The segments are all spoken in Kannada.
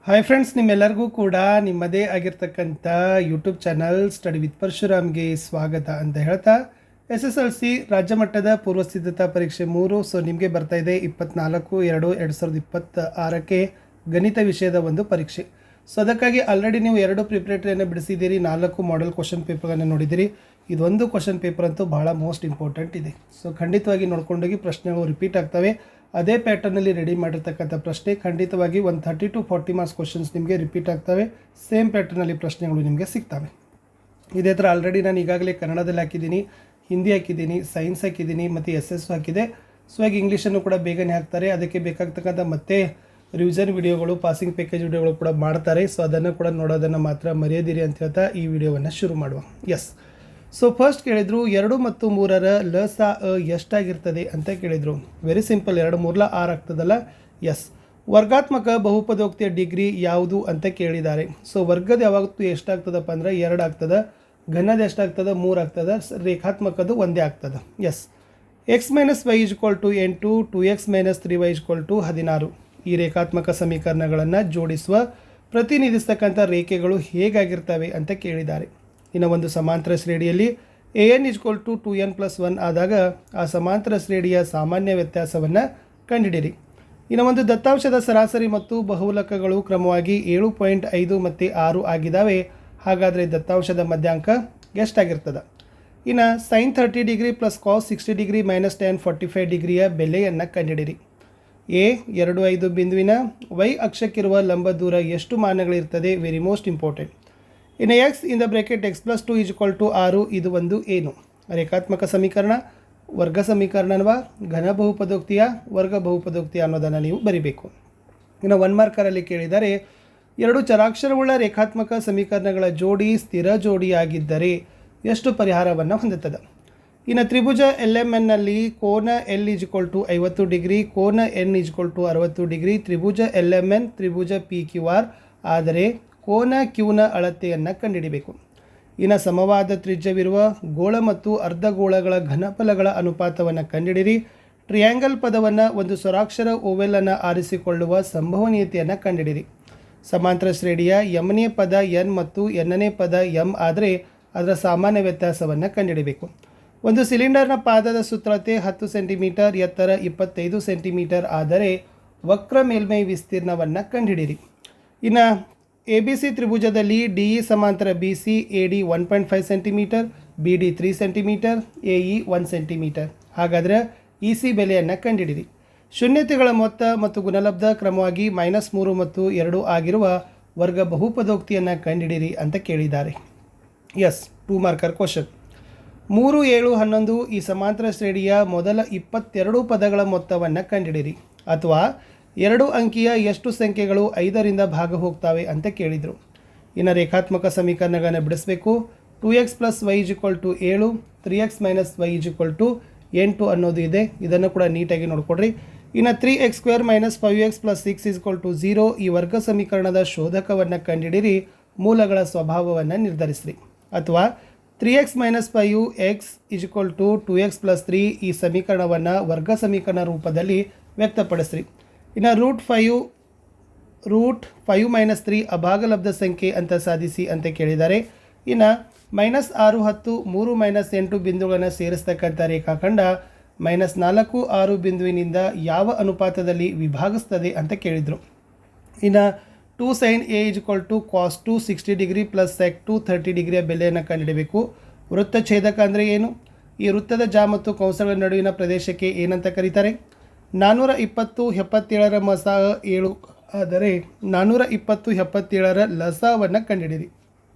ಹಾಯ್ ಫ್ರೆಂಡ್ಸ್, ನಿಮ್ಮೆಲ್ಲರಿಗೂ ಕೂಡ ನಿಮ್ಮದೇ ಆಗಿರ್ತಕ್ಕಂಥ ಯೂಟ್ಯೂಬ್ ಚಾನಲ್ ಸ್ಟಡಿ ವಿತ್ ಪರಶುರಾಮ್ಗೆ ಸ್ವಾಗತ ಅಂತ ಹೇಳ್ತಾ SSLC ರಾಜ್ಯ ಮಟ್ಟದ ಪೂರ್ವ ಸಿದ್ಧತಾ ಪರೀಕ್ಷೆ 3 ಸೊ ನಿಮಗೆ ಬರ್ತಾ ಇದೆ 24/2/2026ಕ್ಕೆ ಗಣಿತ ವಿಷಯದ ಒಂದು ಪರೀಕ್ಷೆ. ಸೊ ಅದಕ್ಕಾಗಿ ಆಲ್ರೆಡಿ ನೀವು 2 ಪ್ರಿಪ್ರೇಟರಿಯನ್ನು ಬಿಡಿಸಿದ್ದೀರಿ, 4 ಮಾಡೆಲ್ ಕ್ವಶನ್ ಪೇಪರ್ಗಳನ್ನು ನೋಡಿದ್ದೀರಿ. ಇದೊಂದು ಕ್ವಶನ್ ಪೇಪರ್ ಅಂತೂ ಬಹಳ ಮೋಸ್ಟ್ ಇಂಪಾರ್ಟೆಂಟ್ ಇದೆ. ಸೊ ಖಂಡಿತವಾಗಿ ನೋಡ್ಕೊಂಡೋಗಿ ಪ್ರಶ್ನೆಗಳು ರಿಪೀಟ್ ಆಗ್ತವೆ. ಅದೇ ಪ್ಯಾಟರ್ನಲ್ಲಿ ರೆಡಿ ಮಾಡಿರ್ತಕ್ಕಂಥ ಪ್ರಶ್ನೆ ಖಂಡಿತವಾಗಿ ಒಂದು 30 to 40 ಮಾರ್ಕ್ಸ್ ಕ್ವಶನ್ಸ್ ನಿಮಗೆ ರಿಪೀಟ್ ಆಗ್ತವೆ. ಸೇಮ್ ಪ್ಯಾಟರ್ನಲ್ಲಿ ಪ್ರಶ್ನೆಗಳು ನಿಮಗೆ ಸಿಗ್ತವೆ. ಇದೇ ಥರ ಆಲ್ರೆಡಿ ನಾನು ಈಗಾಗಲೇ ಕನ್ನಡದಲ್ಲಿ ಹಾಕಿದ್ದೀನಿ, ಹಿಂದಿ ಹಾಕಿದ್ದೀನಿ, ಸೈನ್ಸ್ ಹಾಕಿದ್ದೀನಿ ಮತ್ತು SS ಹಾಕಿದೆ. ಸೊ ಹಾಗೆ ಇಂಗ್ಲೀಷನ್ನು ಕೂಡ ಬೇಗನೆ ಹಾಕ್ತಾರೆ. ಅದಕ್ಕೆ ಬೇಕಾಗ್ತಕ್ಕಂಥ ಮತ್ತೆ ರಿವಿಷನ್ ವಿಡಿಯೋಗಳು, ಪಾಸಿಂಗ್ ಪ್ಯಾಕೇಜ್ ವಿಡಿಯೋಗಳು ಕೂಡ ಮಾಡ್ತಾರೆ. ಸೊ ಅದನ್ನು ಕೂಡ ನೋಡೋದನ್ನು ಮಾತ್ರ ಮರೆಯದಿರಿ ಅಂತ ಹೇಳ್ತಾ ಈ ವಿಡಿಯೋವನ್ನು ಶುರು ಮಾಡುವ. ಎಸ್, ಸೊ ಫಸ್ಟ್ ಕೇಳಿದರು 2 ಮತ್ತು 3ರ ಲಸ ಎಷ್ಟಾಗಿರ್ತದೆ ಅಂತ ಕೇಳಿದರು. ವೆರಿ ಸಿಂಪಲ್, 2 3 6 ಆಗ್ತದಲ್ಲ. ಎಸ್, ವರ್ಗಾತ್ಮಕ ಬಹುಪದೋಕ್ತಿಯ ಡಿಗ್ರಿ ಯಾವುದು ಅಂತ ಕೇಳಿದ್ದಾರೆ. ಸೊ ವರ್ಗದ ಯಾವತ್ತೂ ಎಷ್ಟಾಗ್ತದಪ್ಪ ಅಂದರೆ 2 ಆಗ್ತದೆ, ಘನದ ಎಷ್ಟಾಗ್ತದೆ 3 ಆಗ್ತದೆ, ರೇಖಾತ್ಮಕದು ಒಂದೇ ಆಗ್ತದೆ. S, x - y = 8, 2x - 3y = 16 ಈ ರೇಖಾತ್ಮಕ ಸಮೀಕರಣಗಳನ್ನು ಜೋಡಿಸುವ ಪ್ರತಿನಿಧಿಸ್ತಕ್ಕಂಥ ರೇಖೆಗಳು ಹೇಗಾಗಿರ್ತವೆ ಅಂತ ಕೇಳಿದ್ದಾರೆ. ಇನ್ನು ಒಂದು ಸಮಾಂತರ ಶ್ರೇಣಿಯಲ್ಲಿ an = 2n + 1 ಆದಾಗ ಆ ಸಮಾಂತರ ಶ್ರೇಣಿಯ ಸಾಮಾನ್ಯ ವ್ಯತ್ಯಾಸವನ್ನು ಕಂಡುಹಿಡಿಯಿರಿ. ಇನ್ನು ಒಂದು ದತ್ತಾಂಶದ ಸರಾಸರಿ ಮತ್ತು ಬಹುಲಕಗಳು ಕ್ರಮವಾಗಿ 7.5 ಮತ್ತು 6 ಆಗಿದ್ದಾವೆ. ಹಾಗಾದರೆ ದತ್ತಾಂಶದ ಮಧ್ಯಾಂಕ ಎಷ್ಟಾಗಿರ್ತದೆ? ಇನ್ನು sin 30 degree + cos 60 degree - tan 45 ಡಿಗ್ರಿಯ ಬೆಲೆಯನ್ನು ಕಂಡುಹಿಡಿಯಿರಿ. A 25 ಬಿಂದುವಿನ y ಅಕ್ಷಕ್ಕಿರುವ ಲಂಬ ದೂರ ಎಷ್ಟು ಮಾನಗಳಿರ್ತದೆ? Very most important. ಇನ್ನು x in the bracket x + 2 = 6 ಇದು ಒಂದು ಏನು? ರೇಖಾತ್ಮಕ ಸಮೀಕರಣ, ವರ್ಗ ಸಮೀಕರಣವಾ, ಘನ ಬಹುಪದೋಕ್ತಿಯ, ವರ್ಗ ಬಹುಪದೋಕ್ತಿಯ ಅನ್ನೋದನ್ನು ನೀವು ಬರಿಬೇಕು. ಇನ್ನು 1 ಮಾರ್ಕರಲ್ಲಿ ಕೇಳಿದರೆ 2 ಚರಾಕ್ಷರವುಳ್ಳ ರೇಖಾತ್ಮಕ ಸಮೀಕರಣಗಳ ಜೋಡಿ ಸ್ಥಿರ ಜೋಡಿಯಾಗಿದ್ದರೆ ಎಷ್ಟು ಪರಿಹಾರವನ್ನು ಹೊಂದುತ್ತದೆ? ಇನ್ನು ತ್ರಿಭುಜ LMNನಲ್ಲಿ ಕೋನ L = 50 ಡಿಗ್ರಿ, ಕೋನ N = 60 ಡಿಗ್ರಿ, ತ್ರಿಭುಜ LMN ತ್ರಿಭುಜ PQR ಆದರೆ ಕೋನ Qನ ಅಳತೆಯನ್ನು ಕಂಡುಹಿಡಿಯಬೇಕು. ಇನ್ನು ಸಮವಾದ ತ್ರಿಜ್ಯವಿರುವ ಗೋಳ ಮತ್ತು ಅರ್ಧಗೋಳಗಳ ಘನಫಲಗಳ ಅನುಪಾತವನ್ನು ಕಂಡುಹಿಡಿಯಿರಿ. ಟ್ರಿಯಾಂಗಲ್ ಪದವನ್ನು ಒಂದು ಸ್ವರಾಕ್ಷರ ಓವೆಲನ್ನು ಆರಿಸಿಕೊಳ್ಳುವ ಸಂಭವನೀಯತೆಯನ್ನು ಕಂಡುಹಿಡಿಯಿರಿ. ಸಮಾಂತರ ಶ್ರೇಣಿಯ mನೇ ಪದ n ಮತ್ತು nನೇ ಪದ m ಆದರೆ ಅದರ ಸಾಮಾನ್ಯ ವ್ಯತ್ಯಾಸವನ್ನು ಕಂಡುಹಿಡಿಯಬೇಕು. ಒಂದು ಸಿಲಿಂಡರ್ನ ಪಾದದ ಸುತ್ತಳತೆ 10 ಸೆಂಟಿಮೀಟರ್, ಎತ್ತರ 25 ಸೆಂಟಿಮೀಟರ್ ಆದರೆ ವಕ್ರ ಮೇಲ್ಮೈ ವಿಸ್ತೀರ್ಣವನ್ನು ಕಂಡುಹಿಡಿಯಿರಿ. ಇನ್ನು ABC ತ್ರಿಭುಜದಲ್ಲಿ DE ಸಮಾಂತರ BC, AD 1.5 centimetre, BD 3 centimetre, AE 1 centimetre. ಹಾಗಾದರೆ EC ಬೆಲೆಯನ್ನು ಕಂಡುಹಿಡಿಯಿರಿ. ಶೂನ್ಯತೆಗಳ ಮೊತ್ತ ಮತ್ತು ಗುಣಲಬ್ಧ ಕ್ರಮವಾಗಿ -3 ಮತ್ತು 2 ಆಗಿರುವ ವರ್ಗ ಬಹುಪದೋಕ್ತಿಯನ್ನು ಕಂಡುಹಿಡಿಯಿರಿ ಅಂತ ಕೇಳಿದ್ದಾರೆ. S, 2 marker question. 3, 7, 11 ಈ ಸಮಾಂತರ ಶ್ರೇಣಿಯ ಮೊದಲ 22 ಪದಗಳ ಮೊತ್ತವನ್ನು ಕಂಡುಹಿಡಿಯಿರಿ. ಅಥವಾ 2 ಅಂಕಿಯ ಎಷ್ಟು ಸಂಖ್ಯೆಗಳು 5ರಿಂದ ಭಾಗ ಹೋಗ್ತವೆ ಅಂತ ಕೇಳಿದರು. ಇನ್ನು ರೇಖಾತ್ಮಕ ಸಮೀಕರಣಗಳನ್ನು ಬಿಡಿಸಬೇಕು. 2x + y = 7, 3x - y = 8 ಅನ್ನೋದು ಇದೆ. ಇದನ್ನು ಕೂಡ ನೀಟಾಗಿ ನೋಡಿಕೊಡ್ರಿ. ಇನ್ನು 3x² - 5x + 6 = 0 ಈ ವರ್ಗ ಸಮೀಕರಣದ ಶೋಧಕವನ್ನು ಕಂಡುಹಿಡಿಯಿರಿ. ಮೂಲಗಳ ಸ್ವಭಾವವನ್ನು ನಿರ್ಧರಿಸಿರಿ. ಅಥವಾ 3x - 5x = 2x + 3 ಈ ಸಮೀಕರಣವನ್ನು ವರ್ಗ ಸಮೀಕರಣ ರೂಪದಲ್ಲಿ ವ್ಯಕ್ತಪಡಿಸಿರಿ. ಇನ್ನು ರೂಟ್ 5 - 3 ಅಭಾಗಲಬ್ಧ ಸಂಖ್ಯೆ ಅಂತ ಸಾಧಿಸಿ ಅಂತ ಕೇಳಿದ್ದಾರೆ. ಇನ್ನು -6, 10, 3, -8 ಬಿಂದುಗಳನ್ನು ಸೇರಿಸ್ತಕ್ಕಂಥ ರೇಖಾಖಂಡ -4, 6 ಬಿಂದುವಿನಿಂದ ಯಾವ ಅನುಪಾತದಲ್ಲಿ ವಿಭಾಗಿಸ್ತದೆ ಅಂತ ಕೇಳಿದರು. ಇನ್ನು 2 sin A = cos 2 60 degree + sec 2 30 ಡಿಗ್ರಿಯ ಬೆಲೆಯನ್ನು ಕಂಡುಹಿಡಬೇಕು. ವೃತ್ತ ಛೇದಕ ಅಂದರೆ ಏನು? ಈ ವೃತ್ತದ ಜ ಮತ್ತು ಕಂಸಗಳ ನಡುವಿನ ಪ್ರದೇಶಕ್ಕೆ ಏನಂತ ಕರೀತಾರೆ? 420 77ರ ಮಸ 7 ಆದರೆ 420 77ರ ಲಸವನ್ನು ಕಂಡುಹಿಡಿಯಿರಿ.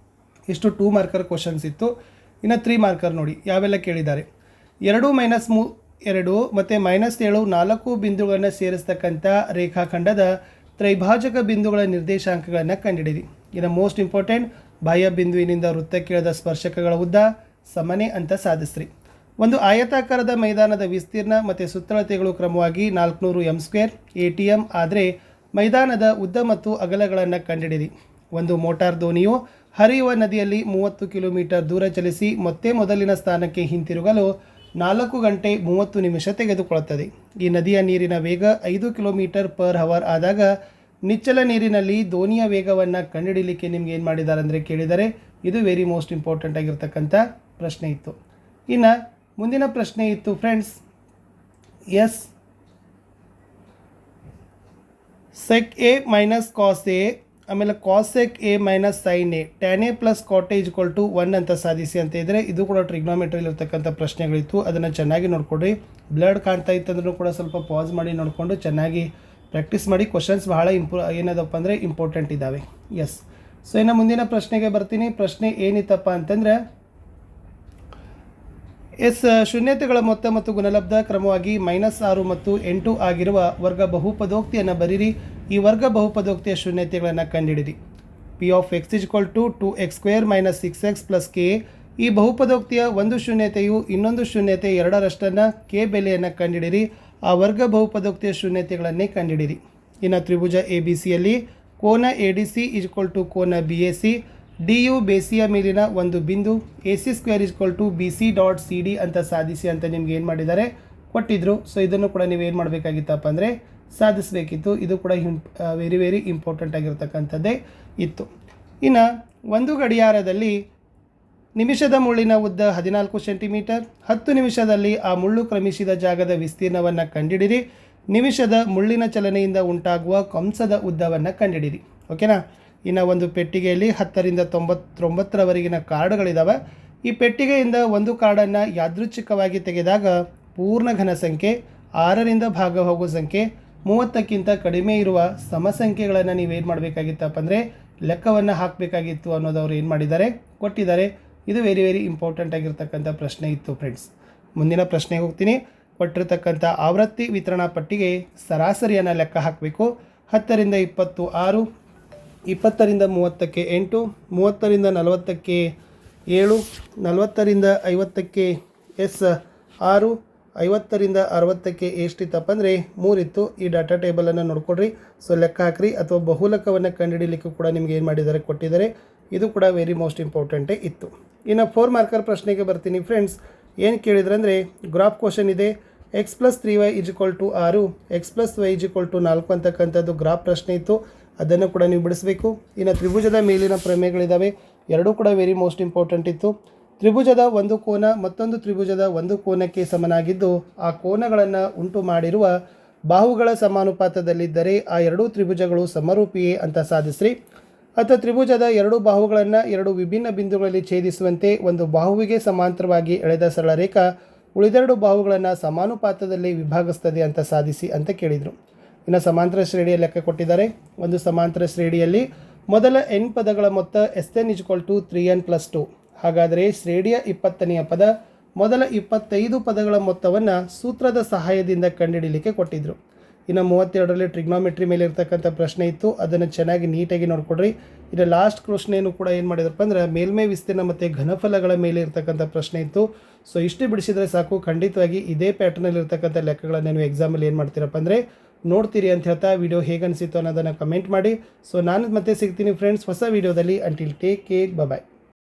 ಇಷ್ಟು 2 ಮಾರ್ಕರ್ ಕ್ವಶನ್ಸ್ ಇತ್ತು. ಇನ್ನು 3 ಮಾರ್ಕರ್ ನೋಡಿ ಯಾವೆಲ್ಲ ಕೇಳಿದ್ದಾರೆ. 2 - 2 ಮತ್ತು -7 4 ಬಿಂದುಗಳನ್ನು ಸೇರಿಸ್ತಕ್ಕಂಥ ರೇಖಾಖಂಡದ ತ್ರೈಭಾಜಕ ಬಿಂದುಗಳ ನಿರ್ದೇಶಾಂಕಗಳನ್ನು ಕಂಡುಹಿಡಿಯಿರಿ. ಇನ್ನು ಮೋಸ್ಟ್ ಇಂಪಾರ್ಟೆಂಟ್, ಬಾಹ್ಯ ಬಿಂದುವಿನಿಂದ ವೃತ್ತಕ್ಕಿಳಿದ ಸ್ಪರ್ಶಕಗಳ ಉದ್ದ ಸಮನೆ ಅಂತ ಸಾಧಿಸ್ರಿ. ಒಂದು ಆಯತಾಕಾರದ ಮೈದಾನದ ವಿಸ್ತೀರ್ಣ ಮತ್ತು ಸುತ್ತಳತೆಗಳು ಕ್ರಮವಾಗಿ 400 m² ATM ಆದರೆ ಮೈದಾನದ ಉದ್ದ ಮತ್ತು ಅಗಲಗಳನ್ನು ಕಂಡುಹಿಡಿಯಿರಿ. ಒಂದು ಮೋಟಾರ್ ದೋಣಿಯು ಹರಿಯುವ ನದಿಯಲ್ಲಿ 30 ಕಿಲೋಮೀಟರ್ ದೂರ ಚಲಿಸಿ ಮತ್ತೆ ಮೊದಲಿನ ಸ್ಥಾನಕ್ಕೆ ಹಿಂತಿರುಗಲು 4 ಗಂಟೆ 30 ನಿಮಿಷ ತೆಗೆದುಕೊಳ್ಳುತ್ತದೆ. ಈ ನದಿಯ ನೀರಿನ ವೇಗ 5 km/h ಆದಾಗ ನಿಚ್ಚಲ ನೀರಿನಲ್ಲಿ ದೋಣಿಯ ವೇಗವನ್ನು ಕಂಡುಹಿಡಲಿಕ್ಕೆ ನಿಮ್ಗೆ ಏನು ಮಾಡಿದ್ದಾರೆ ಅಂದರೆ ಕೇಳಿದರೆ ಇದು ವೆರಿ ಮೋಸ್ಟ್ ಇಂಪಾರ್ಟೆಂಟ್ ಆಗಿರ್ತಕ್ಕಂಥ ಪ್ರಶ್ನೆ ಇತ್ತು. ಇನ್ನು ಮುಂದಿನ ಪ್ರಶ್ನೆ ಇತ್ತು friends, yes sec A minus cos A ಆಮೇಲೆ cosec A minus sin A tan A plus cot A equal to 1 ಅಂತ ಸಾಧಿಸಿ ಅಂತ ಇದ್ದರೆ ಇದು ಕೂಡ ಟ್ರಿಗ್ನೋಮೆಟ್ರಿಯಲ್ಲಿ ಇರ್ತಕ್ಕಂಥ ಪ್ರಶ್ನೆಗಳಿತ್ತು. ಅದನ್ನು ಚೆನ್ನಾಗಿ ನೋಡ್ಕೊಡ್ರಿ. ಬ್ಲಡ್ ಕಾಣ್ತಾ ಇತ್ತಂದ್ರೂ ಕೂಡ ಸ್ವಲ್ಪ ಪಾಸ್ ಮಾಡಿ ನೋಡಿಕೊಂಡು ಚೆನ್ನಾಗಿ ಪ್ರಾಕ್ಟೀಸ್ ಮಾಡಿ. ಕ್ವಶನ್ಸ್ ಬಹಳ ಏನದಪ್ಪ ಅಂದರೆ ಇಂಪಾರ್ಟೆಂಟ್ ಇದ್ದಾವೆ. ಎಸ್, ಸೊ ಇನ್ನು ಮುಂದಿನ ಪ್ರಶ್ನೆಗೆ ಬರ್ತೀನಿ. ಪ್ರಶ್ನೆ ಏನಿತ್ತಪ್ಪ ಅಂತಂದರೆ, ಶೂನ್ಯತೆಗಳ ಮೊತ್ತ ಮತ್ತು ಗುಣಲಬ್ಧ ಕ್ರಮವಾಗಿ -6 ಮತ್ತು 8 ಆಗಿರುವ ವರ್ಗ ಬಹುಪದೋಕ್ತಿಯನ್ನು ಬರೀರಿ. ಈ ವರ್ಗ ಬಹುಪದೋಕ್ತಿಯ ಶೂನ್ಯತೆಗಳನ್ನು ಕಂಡುಹಿಡಿರಿ. P of x equal to 2x² - 6x + k. ಈ ಬಹುಪದೋಕ್ತಿಯ ಒಂದು ಶೂನ್ಯತೆಯು ಇನ್ನೊಂದು ಶೂನ್ಯತೆ 2ರಷ್ಟನ್ನು k ಬೆಲೆಯನ್ನು ಕಂಡುಹಿಡಿರಿ. ಆ ವರ್ಗ ಬಹುಪದೋಕ್ತಿಯ ಶೂನ್ಯತೆಗಳನ್ನೇ ಕಂಡುಹಿಡಿರಿ. ಇನ್ನು ತ್ರಿಭುಜ ಎ ಬಿ ಸಿಯಲ್ಲಿ ಕೋನ A D C equal to ಕೋನ ಬಿ ಎ ಸಿ, ಡಿ ಯು ಬೇಸಿಯ ಮೇಲಿನ ಒಂದು ಬಿಂದು, AC² ಈಕ್ವಲ್ ಟು BC.CD ಅಂತ ಸಾಧಿಸಿ ಅಂತ ನಿಮ್ಗೆ ಏನು ಮಾಡಿದ್ದಾರೆ ಕೊಟ್ಟಿದ್ರು. ಸೊ ಇದನ್ನು ಕೂಡ ನೀವು ಏನು ಮಾಡಬೇಕಾಗಿತ್ತಪ್ಪ ಅಂದರೆ ಸಾಧಿಸಬೇಕಿತ್ತು. ಇದು ಕೂಡ ವೆರಿ ವೆರಿ ಇಂಪಾರ್ಟೆಂಟ್ ಆಗಿರ್ತಕ್ಕಂಥದ್ದೇ ಇತ್ತು. ಇನ್ನು ಒಂದು ಗಡಿಯಾರದಲ್ಲಿ ನಿಮಿಷದ ಮುಳ್ಳಿನ ಉದ್ದ 14 ಸೆಂಟಿಮೀಟರ್. 10 ನಿಮಿಷದಲ್ಲಿ ಆ ಮುಳ್ಳು ಕ್ರಮಿಸಿದ ಜಾಗದ ವಿಸ್ತೀರ್ಣವನ್ನು ಕಂಡುಹಿಡಿರಿ. ನಿಮಿಷದ ಮುಳ್ಳಿನ ಚಲನೆಯಿಂದ ಉಂಟಾಗುವ ಕಂಸದ ಉದ್ದವನ್ನು ಕಂಡುಹಿಡಿರಿ. ಓಕೆನಾ. ಇನ್ನು ಒಂದು ಪೆಟ್ಟಿಗೆಯಲ್ಲಿ 10 ರಿಂದ 99ರವರೆಗಿನ ಕಾರ್ಡ್ಗಳಿದ್ದಾವೆ. ಈ ಪೆಟ್ಟಿಗೆಯಿಂದ ಒಂದು ಕಾರ್ಡನ್ನು ಯಾದೃಚ್ಛಿಕವಾಗಿ ತೆಗೆದಾಗ ಪೂರ್ಣ ಘನ ಸಂಖ್ಯೆ, 6 ರಿಂದ ಭಾಗ ಹೋಗುವ ಸಂಖ್ಯೆ, 30ಕ್ಕಿಂತ ಕಡಿಮೆ ಇರುವ ಸಮಸಂಖ್ಯೆಗಳನ್ನು ನೀವೇನು ಮಾಡಬೇಕಾಗಿತ್ತಪ್ಪ ಅಂದರೆ ಲೆಕ್ಕವನ್ನು ಹಾಕಬೇಕಾಗಿತ್ತು ಅನ್ನೋದು ಅವರು ಏನು ಮಾಡಿದ್ದಾರೆ ಕೊಟ್ಟಿದ್ದಾರೆ. ಇದು ವೆರಿ ವೆರಿ ಇಂಪಾರ್ಟೆಂಟ್ ಆಗಿರ್ತಕ್ಕಂಥ ಪ್ರಶ್ನೆ ಇತ್ತು ಫ್ರೆಂಡ್ಸ್. ಮುಂದಿನ ಪ್ರಶ್ನೆಗೆ ಹೋಗ್ತೀನಿ. ಕೊಟ್ಟಿರ್ತಕ್ಕಂಥ ಆವೃತ್ತಿ ವಿತರಣಾ ಪಟ್ಟಿಗೆ ಸರಾಸರಿಯನ್ನು ಲೆಕ್ಕ ಹಾಕಬೇಕು. 10 ರಿಂದ 20 6, 20 ರಿಂದ 30ಕ್ಕೆ 8, 30 ರಿಂದ 40ಕ್ಕೆ 7, 40 ರಿಂದ 50ಕ್ಕೆ 6, 50 ರಿಂದ 60ಕ್ಕೆ ಎಷ್ಟಿತ್ತಪ್ಪ ಅಂದರೆ 3 ಇತ್ತು. ಈ ಡಾಟಾ ಟೇಬಲನ್ನು ನೋಡ್ಕೊಡ್ರಿ. ಸೊ ಲೆಕ್ಕ ಹಾಕ್ರಿ. ಅಥವಾ ಬಹುಲಕವನ್ನು ಕಂಡುಹಿಡಲಿಕ್ಕೂ ಕೂಡ ನಿಮ್ಗೆ ಏನು ಮಾಡಿದ್ದಾರೆ ಕೊಟ್ಟಿದ್ದಾರೆ. ಇದು ಕೂಡ ವೆರಿ ಮೋಸ್ಟ್ ಇಂಪಾರ್ಟೆಂಟೇ ಇತ್ತು. ಇನ್ನು 4 ಮಾರ್ಕರ್ ಪ್ರಶ್ನೆಗೆ ಬರ್ತೀನಿ ಫ್ರೆಂಡ್ಸ್. ಏನು ಕೇಳಿದ್ರೆ ಅಂದರೆ ಗ್ರಾಫ್ ಕ್ವಶನ್ ಇದೆ. x + 3y = 6, x + y = 4 ಅಂತಕ್ಕಂಥದ್ದು ಗ್ರಾಫ್ ಪ್ರಶ್ನೆ ಇತ್ತು. ಅದನ್ನು ಕೂಡ ನೀವು ಬಿಡಿಸಬೇಕು. ಇನ್ನು ತ್ರಿಭುಜದ ಮೇಲಿನ ಪ್ರಮೇಯಗಳಿದ್ದಾವೆ. ಎರಡೂ ಕೂಡ ವೆರಿ ಮೋಸ್ಟ್ ಇಂಪಾರ್ಟೆಂಟ್ ಇತ್ತು. ತ್ರಿಭುಜದ ಒಂದು ಕೋನ ಮತ್ತೊಂದು ತ್ರಿಭುಜದ ಒಂದು ಕೋನಕ್ಕೆ ಸಮನಾಗಿದ್ದು ಆ ಕೋನಗಳನ್ನು ಉಂಟು ಮಾಡಿರುವ ಬಾಹುಗಳ ಸಮಾನುಪಾತದಲ್ಲಿದ್ದರೆ ಆ ಎರಡೂ ತ್ರಿಭುಜಗಳು ಸಮರೂಪಿಯೇ ಅಂತ ಸಾಧಿಸ್ರಿ. ಅಥವಾ ತ್ರಿಭುಜದ ಎರಡು ಬಾಹುಗಳನ್ನು ಎರಡು ವಿಭಿನ್ನ ಬಿಂದುಗಳಲ್ಲಿ ಛೇದಿಸುವಂತೆ ಒಂದು ಬಾಹುವಿಗೆ ಸಮಾಂತರವಾಗಿ ಎಳೆದ ಸರಳ ರೇಖಾ ಉಳಿದೆರಡು ಬಾಹುಗಳನ್ನು ಸಮಾನುಪಾತದಲ್ಲಿ ವಿಭಾಗಿಸ್ತದೆ ಅಂತ ಸಾಧಿಸಿ ಅಂತ ಕೇಳಿದರು. ಇನ್ನು ಸಮಾಂತರ ಶ್ರೇಣಿಯ ಲೆಕ್ಕ ಕೊಟ್ಟಿದ್ದಾರೆ. ಒಂದು ಸಮಾಂತರ ಶ್ರೇಣಿಯಲ್ಲಿ ಮೊದಲ n ಪದಗಳ ಮೊತ್ತ Sn = 3n + 2. ಹಾಗಾದರೆ ಶ್ರೇಣಿಯ 20ನೆಯ ಪದ ಮೊದಲ 25 ಪದಗಳ ಮೊತ್ತವನ್ನು ಸೂತ್ರದ ಸಹಾಯದಿಂದ ಕಂಡುಹಿಡಲಿಕ್ಕೆ ಕೊಟ್ಟಿದ್ದರು. ಇನ್ನು 32ರಲ್ಲಿ ಟ್ರಿಗ್ನೋಮೆಟ್ರಿ ಮೇಲೆ ಇರ್ತಕ್ಕಂಥ ಪ್ರಶ್ನೆ ಇತ್ತು. ಅದನ್ನು ಚೆನ್ನಾಗಿ ನೀಟಾಗಿ ನೋಡ್ಕೊಡ್ರಿ. ಇನ್ನು ಲಾಸ್ಟ್ ಪ್ರಶ್ನೆಯನ್ನು ಕೂಡ ಏನು ಮಾಡಿದ್ರಪ್ಪ ಅಂದ್ರೆ ಮೇಲ್ಮೈ ವಿಸ್ತೀರ್ಣ ಮತ್ತು ಘನಫಲಗಳ ಮೇಲೆ ಇರ್ತಕ್ಕಂಥ ಪ್ರಶ್ನೆ ಇತ್ತು. ಸೊ ಇಷ್ಟು ಬಿಡಿಸಿದರೆ ಸಾಕು. ಖಂಡಿತವಾಗಿ ಇದೇ ಪ್ಯಾಟರ್ನಲ್ಲಿ ಇರ್ತಕ್ಕಂಥ ಲೆಕ್ಕಗಳನ್ನು ನೀವು ಎಕ್ಸಾಮಲ್ಲಿ ಏನು ಮಾಡ್ತೀರಪ್ಪ ಅಂದರೆ ನೋಡ್ತೀರಿ ಅಂತ ಹೇಳ್ತಾ ವಿಡಿಯೋ ಹೇಗೆ ಅನಿಸಿತ್ತು ಅನ್ನೋದನ್ನು ಕಮೆಂಟ್ ಮಾಡಿ. ಸೊ ನಾನು ಮತ್ತೆ ಸಿಗ್ತೀನಿ ಫ್ರೆಂಡ್ಸ್ ಹೊಸ ವಿಡಿಯೋದಲ್ಲಿ. ಅಂಟಿಲ್ ಟೇಕ್ ಕೇರ್, ಬಾಯ್.